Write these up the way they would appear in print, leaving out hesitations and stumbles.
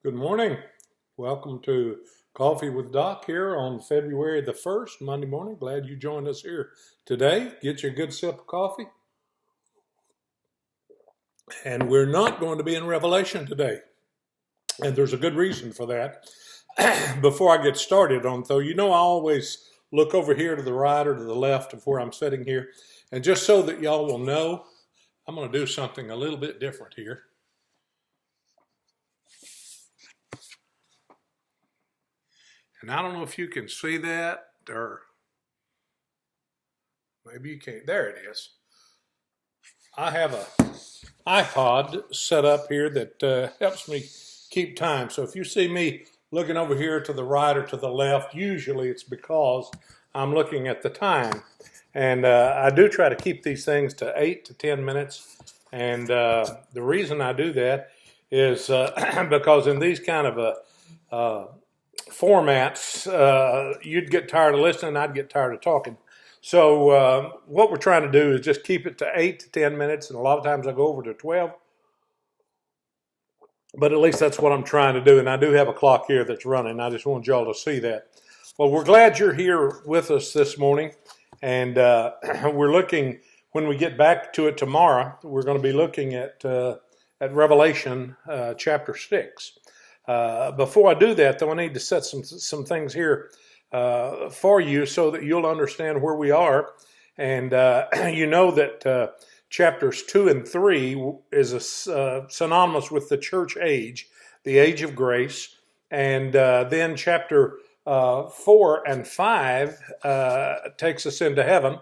Good morning. Welcome to Coffee with Doc here on February the 1st, Monday morning. Glad you joined us here today. Get you a good sip of coffee. And we're not going to be in Revelation today. And there's a good reason for that. Before I get started on, though, I always look over here to the right or to the left of where I'm sitting here. And just so that y'all will know, I'm going to do something a little bit different here. And I don't know if you can see that, or maybe you can't. There it is. I have a iPod set up here that helps me keep time. So if you see me looking over here to the right or to the left, usually it's because I'm looking at the time. And I do try to keep these things to 8 to 10 minutes. And the reason I do that is because in these kind of formats, you'd get tired of listening, I'd get tired of talking. So what we're trying to do is just keep it to 8 to 10 minutes, and a lot of times I go over to 12. But at least that's what I'm trying to do, and I do have a clock here that's running. I just want y'all to see that. Well, we're glad you're here with us this morning, and we're looking, when we get back to it tomorrow, we're going to be looking at Revelation chapter 6. Before I do that, though, I need to set some things here for you so that you'll understand where we are. And you know that chapters 2 and 3 is synonymous with the church age, the age of grace. And then chapter 4 and 5 takes us into heaven.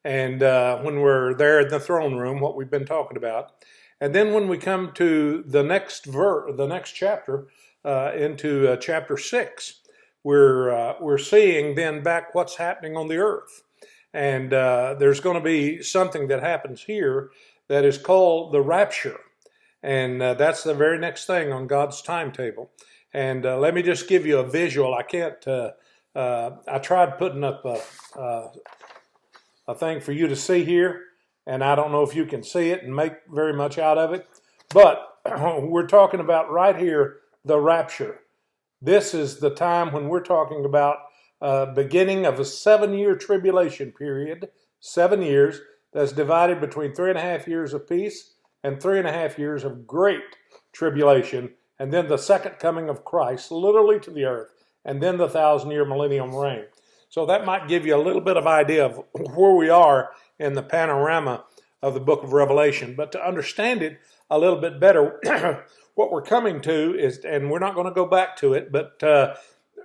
And when we're there in the throne room, what we've been talking about. And then when we come to the next chapter, into chapter 6, we're seeing then back what's happening on the earth. And there's going to be something that happens here that is called the rapture. And that's the very next thing on God's timetable. And let me just give you a visual. I tried putting up a thing for you to see here. And I don't know if you can see it and make very much out of it. But we're talking about right here, the rapture. This is the time when we're talking about beginning of a 7-year tribulation period, 7 years, that's divided between 3.5 years of peace and 3.5 years of great tribulation, and then the second coming of Christ, literally to the earth, and then the 1,000-year millennium reign. So that might give you a little bit of idea of where we are in the panorama of the book of Revelation. But to understand it a little bit better, what we're coming to is, and we're not going to go back to it, but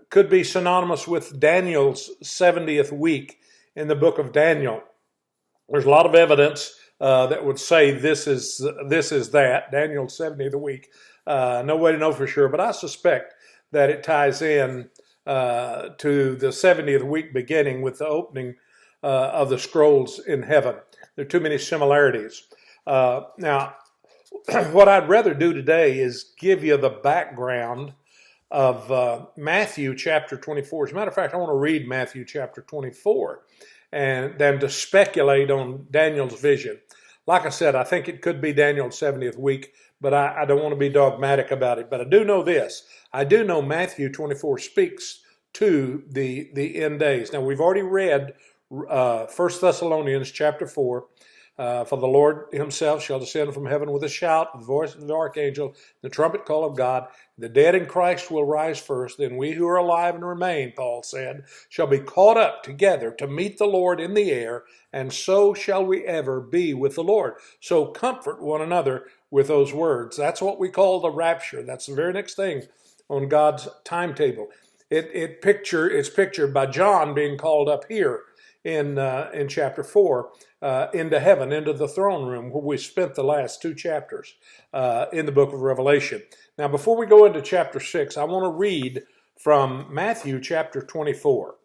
could be synonymous with Daniel's 70th week in the book of Daniel. There's a lot of evidence that would say this is that, Daniel's 70th week. No way to know for sure, but I suspect that it ties in to the 70th week beginning with the opening of the scrolls in heaven. There are too many similarities. Now, what I'd rather do today is give you the background of Matthew chapter 24. As a matter of fact, I want to read Matthew chapter 24 and then to speculate on Daniel's vision. Like I said, I think it could be Daniel's 70th week, but I don't want to be dogmatic about it. But I do know this. I do know Matthew 24 speaks to the end days. Now, we've already read 1 Thessalonians chapter 4. For the Lord himself shall descend from heaven with a shout, the voice of the archangel, the trumpet call of God. The dead in Christ will rise first. Then we who are alive and remain, Paul said, shall be caught up together to meet the Lord in the air, and so shall we ever be with the Lord. So comfort one another with those words. That's what we call the rapture. That's the very next thing on God's timetable. It's pictured by John being called up here in chapter 4 into heaven, into the throne room where we spent the last 2 chapters in the book of Revelation. Now, before we go into chapter 6, I want to read from Matthew chapter 24.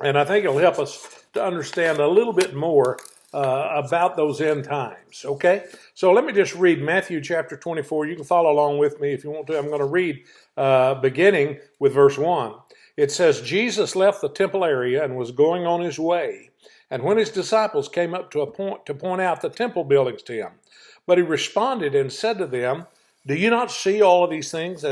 And I think it'll help us to understand a little bit more about those end times, okay? So let me just read Matthew chapter 24. You can follow along with me if you want to. I'm going to read beginning with verse 1. It says, Jesus left the temple area and was going on his way. And when his disciples came up to point out the temple buildings to him, but he responded and said to them, Do you not see all of these things?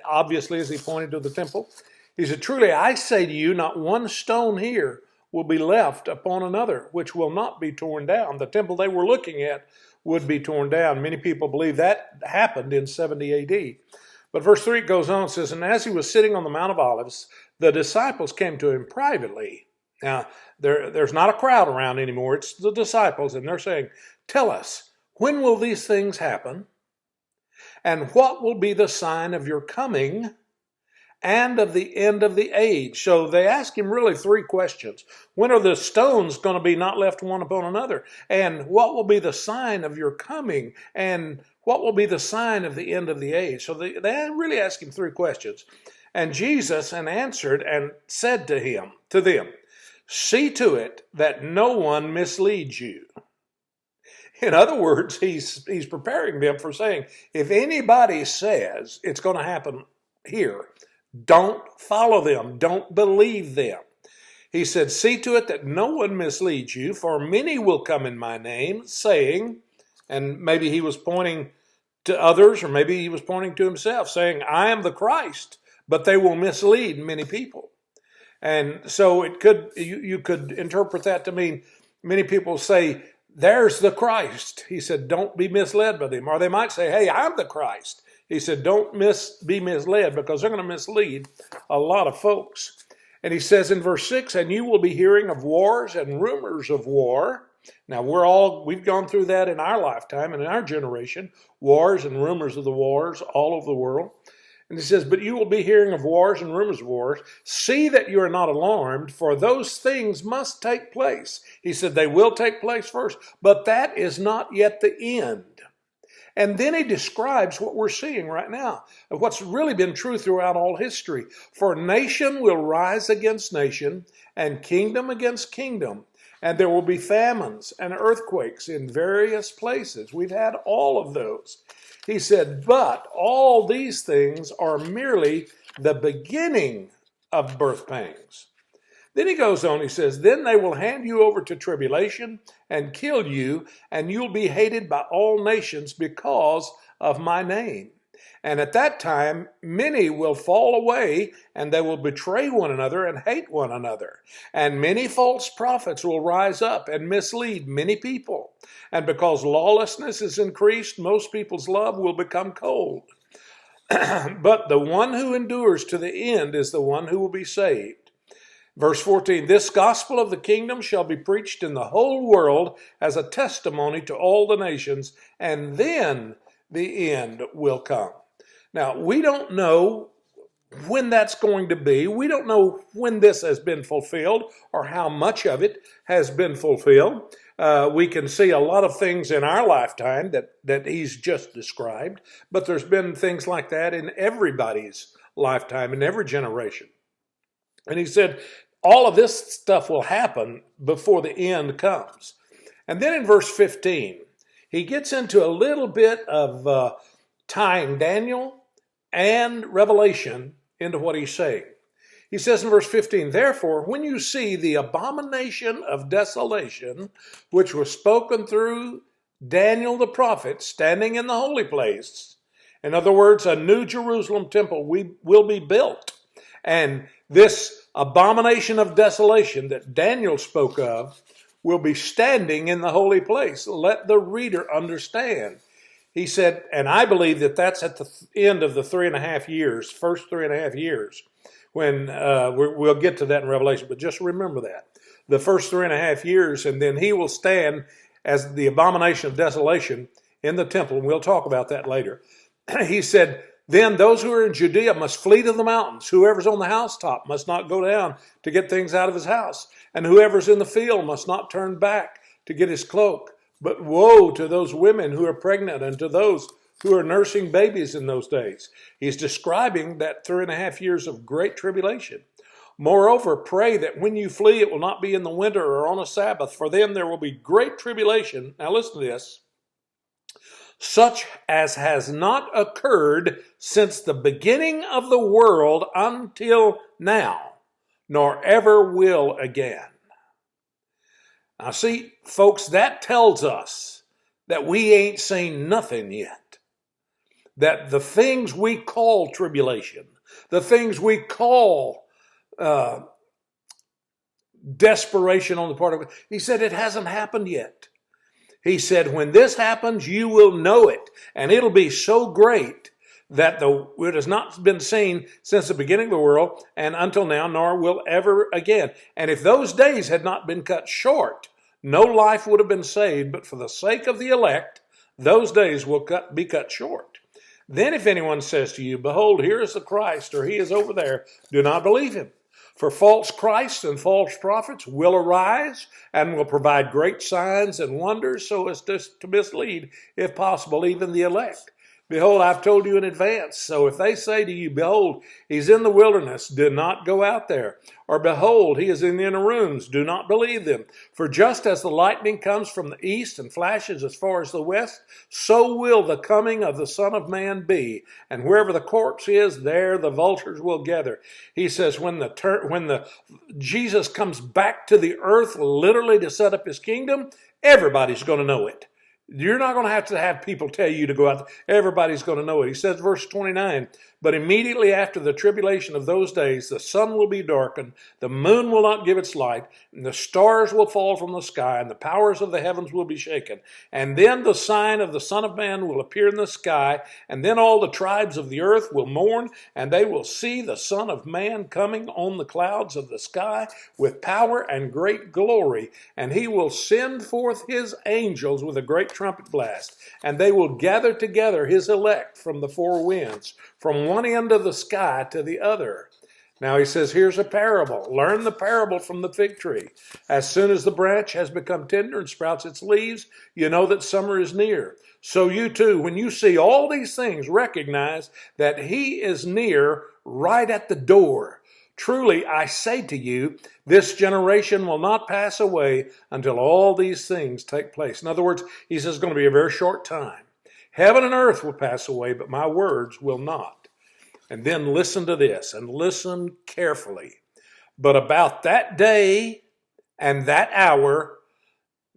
Obviously, as he pointed to the temple. He said, truly, I say to you, not one stone here will be left upon another, which will not be torn down. The temple they were looking at would be torn down. Many people believe that happened in 70 AD. But verse 3 goes on and says, and as he was sitting on the Mount of Olives, the disciples came to him privately. Now, there's not a crowd around anymore. It's the disciples, and they're saying, tell us, when will these things happen? And what will be the sign of your coming and of the end of the age? So they ask him really three questions. When are the stones going to be not left one upon another? And what will be the sign of your coming? And what will be the sign of the end of the age? So they really ask him three questions. And Jesus answered and said to them, see to it that no one misleads you. In other words, he's preparing them for saying, if anybody says it's going to happen here, don't follow them. Don't believe them. He said, see to it that no one misleads you, for many will come in my name, saying, and maybe he was pointing to others, or maybe he was pointing to himself, saying, I am the Christ, but they will mislead many people. And so you could interpret that to mean many people say, there's the Christ. He said, don't be misled by them. Or they might say, hey, I'm the Christ. He said, don't be misled, because they're going to mislead a lot of folks. And he says in verse 6, and you will be hearing of wars and rumors of war. Now, we've gone through that in our lifetime and in our generation, wars and rumors of the wars all over the world. And he says, but you will be hearing of wars and rumors of wars. See that you are not alarmed, for those things must take place. He said they will take place first, but that is not yet the end. And then he describes what we're seeing right now, what's really been true throughout all history. For nation will rise against nation, and kingdom against kingdom. And there will be famines and earthquakes in various places. We've had all of those. He said, but all these things are merely the beginning of birth pangs. Then he goes on, he says, then they will hand you over to tribulation and kill you, and you'll be hated by all nations because of my name. And at that time, many will fall away, and they will betray one another and hate one another. And many false prophets will rise up and mislead many people. And because lawlessness is increased, most people's love will become cold. But the one who endures to the end is the one who will be saved. Verse 14, this gospel of the kingdom shall be preached in the whole world as a testimony to all the nations, and then the end will come. Now, we don't know when that's going to be. We don't know when this has been fulfilled or how much of it has been fulfilled. We can see a lot of things in our lifetime that he's just described, but there's been things like that in everybody's lifetime, in every generation. And he said, all of this stuff will happen before the end comes. And then in verse 15, he gets into a little bit of tying Daniel and Revelation into what he's saying. He says in verse 15, therefore, when you see the abomination of desolation, which was spoken through Daniel the prophet, standing in the holy place, in other words, a new Jerusalem temple will be built. And this abomination of desolation that Daniel spoke of will be standing in the holy place. Let the reader understand. He said, and I believe that that's at the end of the 3.5 years, first 3.5 years, when we'll get to that in Revelation, but just remember that. The first 3.5 years, and then he will stand as the abomination of desolation in the temple, and we'll talk about that later. He said, then those who are in Judea must flee to the mountains. Whoever's on the housetop must not go down to get things out of his house, and whoever's in the field must not turn back to get his cloak. But woe to those women who are pregnant and to those who are nursing babies in those days. He's describing that 3.5 years of great tribulation. Moreover, pray that when you flee, it will not be in the winter or on a Sabbath, for then there will be great tribulation. Now listen to this. Such as has not occurred since the beginning of the world until now, nor ever will again. Now see, folks, that tells us that we ain't seen nothing yet. that the things we call tribulation, the things we call desperation on the part of God, he said it hasn't happened yet. He said, when this happens, you will know it, and it'll be so great that it has not been seen since the beginning of the world and until now, nor will ever again. And if those days had not been cut short, no life would have been saved, but for the sake of the elect, those days will be cut short. Then if anyone says to you, behold, here is the Christ, or he is over there, do not believe him. For false Christs and false prophets will arise and will provide great signs and wonders so as to mislead, if possible, even the elect. Behold, I've told you in advance. So if they say to you, behold, he's in the wilderness, do not go out there. Or behold, he is in the inner rooms, do not believe them. For just as the lightning comes from the east and flashes as far as the west, so will the coming of the Son of Man be. And wherever the corpse is, there the vultures will gather. He says when Jesus comes back to the earth, literally to set up his kingdom, everybody's going to know it. You're not going to have people tell you to go out. Everybody's going to know it. He says, verse 29, but immediately after the tribulation of those days, the sun will be darkened, the moon will not give its light, and the stars will fall from the sky, and the powers of the heavens will be shaken. And then the sign of the Son of Man will appear in the sky, and then all the tribes of the earth will mourn, and they will see the Son of Man coming on the clouds of the sky with power and great glory. And he will send forth his angels with a great trumpet blast, and they will gather together his elect from the four winds, from one end of the sky to the other. Now he says, here's a parable. Learn the parable from the fig tree. As soon as the branch has become tender and sprouts its leaves, you know that summer is near. So you too, when you see all these things, recognize that he is near, right at the door. Truly, I say to you, this generation will not pass away until all these things take place. In other words, he says it's going to be a very short time. Heaven and earth will pass away, but my words will not. And then listen to this, and listen carefully. But about that day and that hour,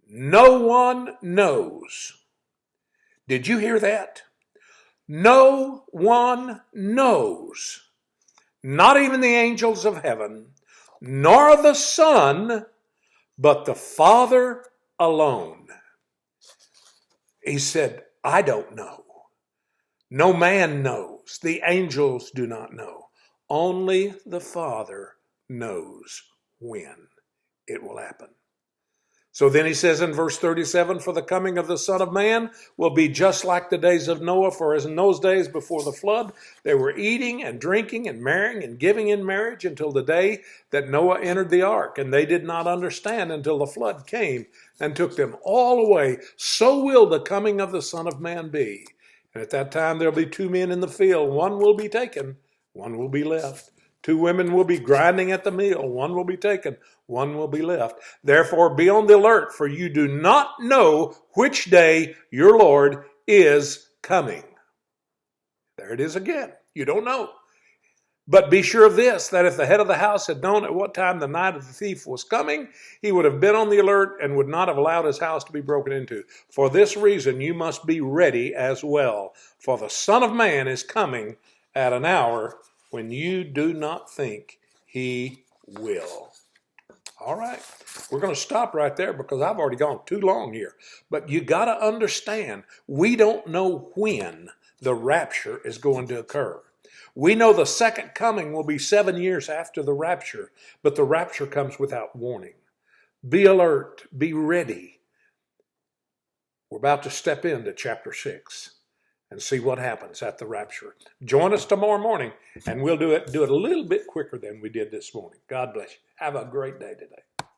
no one knows. Did you hear that? No one knows. Not even the angels of heaven, nor the Son, but the Father alone. He said, I don't know. No man knows. The angels do not know. Only the Father knows when it will happen. So then he says in verse 37, for the coming of the Son of Man will be just like the days of Noah, for as in those days before the flood, they were eating and drinking and marrying and giving in marriage until the day that Noah entered the ark. And they did not understand until the flood came and took them all away. So will the coming of the Son of Man be. And at that time there'll be two men in the field. One will be taken, one will be left. Two women will be grinding at the mill. One will be taken, one will be left. Therefore be on the alert, for you do not know which day your Lord is coming. There it is again. You don't know. But be sure of this, that if the head of the house had known at what time the night of the thief was coming, he would have been on the alert and would not have allowed his house to be broken into. For this reason you must be ready as well. For the Son of Man is coming at an hour when you do not think he will. All right, we're going to stop right there because I've already gone too long here. But you got to understand, we don't know when the rapture is going to occur. We know the second coming will be 7 years after the rapture, but the rapture comes without warning. Be alert, be ready. We're about to step into chapter 6 and see what happens at the rapture. Join us tomorrow morning, and we'll do it a little bit quicker than we did this morning. God bless you. Have a great day today.